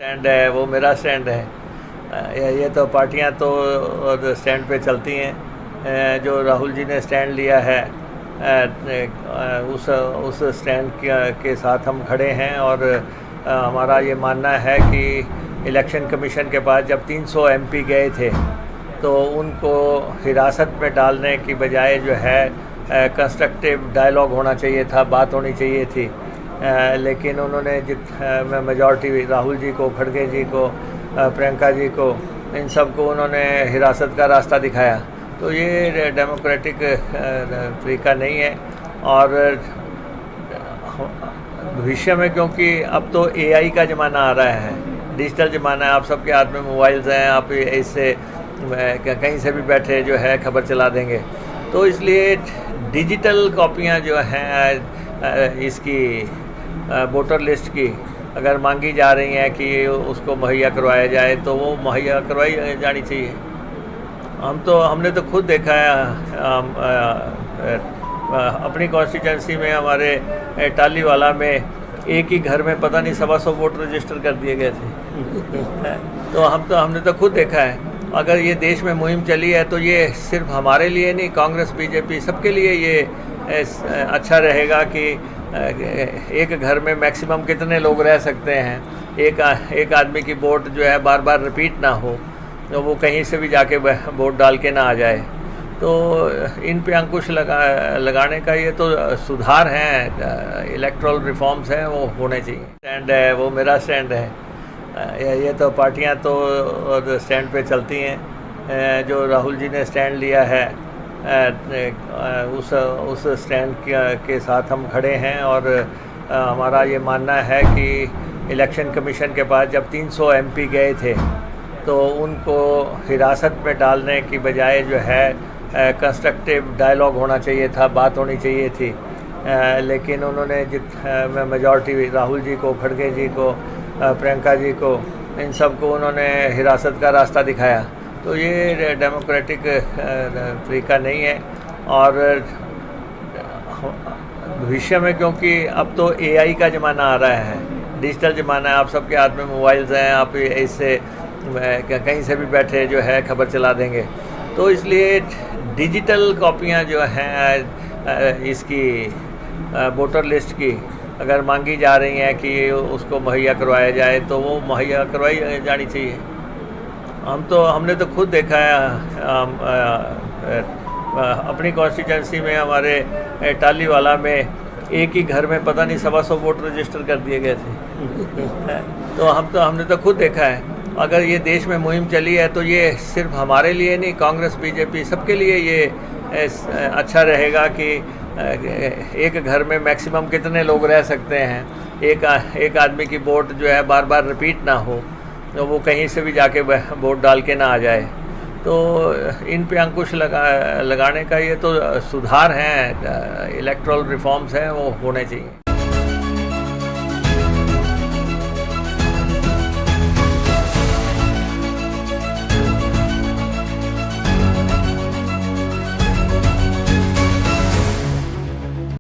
Stand है वो मेरा स्टैंड है। ये तो पार्टियां तो स्टैंड पे चलती हैं। जो राहुल जी ने स्टैंड लिया है उस स्टैंड के साथ हम खड़े हैं और हमारा ये मानना है कि इलेक्शन कमीशन के पास जब 300 एमपी गए थे तो उनको हिरासत में डालने की बजाय जो है कंस्ट्रक्टिव डायलॉग होना चाहिए था, बात होनी चाहिए थी। लेकिन उन्होंने मेजॉरिटी राहुल जी को, खड़गे जी को, प्रियंका जी को, इन सब को उन्होंने हिरासत का रास्ता दिखाया। तो ये डेमोक्रेटिक तरीका नहीं है। और भविष्य में, क्योंकि अब तो एआई का ज़माना आ रहा है, डिजिटल ज़माना है, आप सबके हाथ में मोबाइल्स हैं, आप इससे कहीं से भी बैठे जो है खबर चला देंगे। तो इसलिए डिजिटल कॉपियाँ जो हैं इसकी वोटर लिस्ट की अगर मांगी जा रही हैं कि उसको मुहैया करवाया जाए तो वो मुहैया करवाई जानी चाहिए। हमने तो खुद देखा है अपनी कॉन्स्टिट्यूंसी में, हमारे टालीवाला में एक ही घर में पता नहीं 125 वोट रजिस्टर कर दिए गए थे। तो हमने तो खुद देखा है। अगर ये देश में मुहिम चली है तो ये सिर्फ हमारे लिए नहीं, कांग्रेस, बीजेपी, सबके लिए ये अच्छा रहेगा कि एक घर में मैक्सिमम कितने लोग रह सकते हैं। एक आदमी की वोट जो है बार बार रिपीट ना हो, तो वो कहीं से भी जाके वोट डाल के ना आ जाए। तो इन पे अंकुश लगाने का ये तो सुधार हैं, इलेक्ट्रल रिफॉर्म्स हैं, वो होने चाहिए। स्टैंड है वो मेरा स्टैंड है। ये तो पार्टियां तो स्टैंड पे चलती हैं। जो राहुल जी ने स्टैंड लिया है उस स्टैंड के साथ हम खड़े हैं और हमारा ये मानना है कि इलेक्शन कमीशन के पास जब 300 एमपी गए थे तो उनको हिरासत में डालने की बजाय जो है कंस्ट्रक्टिव डायलॉग होना चाहिए था, बात होनी चाहिए थी। लेकिन उन्होंने मेजॉरिटी राहुल जी को, खड़गे जी को, प्रियंका जी को, इन सब को उन्होंने हिरासत का रास्ता दिखाया। तो ये डेमोक्रेटिक तरीका नहीं है। और भविष्य में, क्योंकि अब तो एआई का ज़माना आ रहा है, डिजिटल ज़माना है, आप सबके हाथ में मोबाइल्स हैं, आप इससे कहीं से भी बैठे जो है खबर चला देंगे। तो इसलिए डिजिटल कॉपियाँ जो हैं इसकी वोटर लिस्ट की अगर मांगी जा रही हैं कि उसको मुहैया करवाया जाए तो वो मुहैया करवाई जानी चाहिए। हमने तो खुद देखा है अपनी कॉन्स्टिट्यूंसी में, हमारे टालीवाला में एक ही घर में पता नहीं 125 वोट रजिस्टर कर दिए गए थे। तो हमने तो खुद देखा है। अगर ये देश में मुहिम चली है तो ये सिर्फ हमारे लिए नहीं, कांग्रेस, बीजेपी, सबके लिए ये अच्छा रहेगा कि एक घर में मैक्सिमम कितने लोग रह सकते हैं। एक आदमी की वोट जो है बार बार रिपीट ना हो, तो वो कहीं से भी जाके वोट डाल के ना आ जाए। तो इन पे अंकुश लगाने का ये तो सुधार हैं, इलेक्ट्रल रिफॉर्म्स हैं, वो होने चाहिए।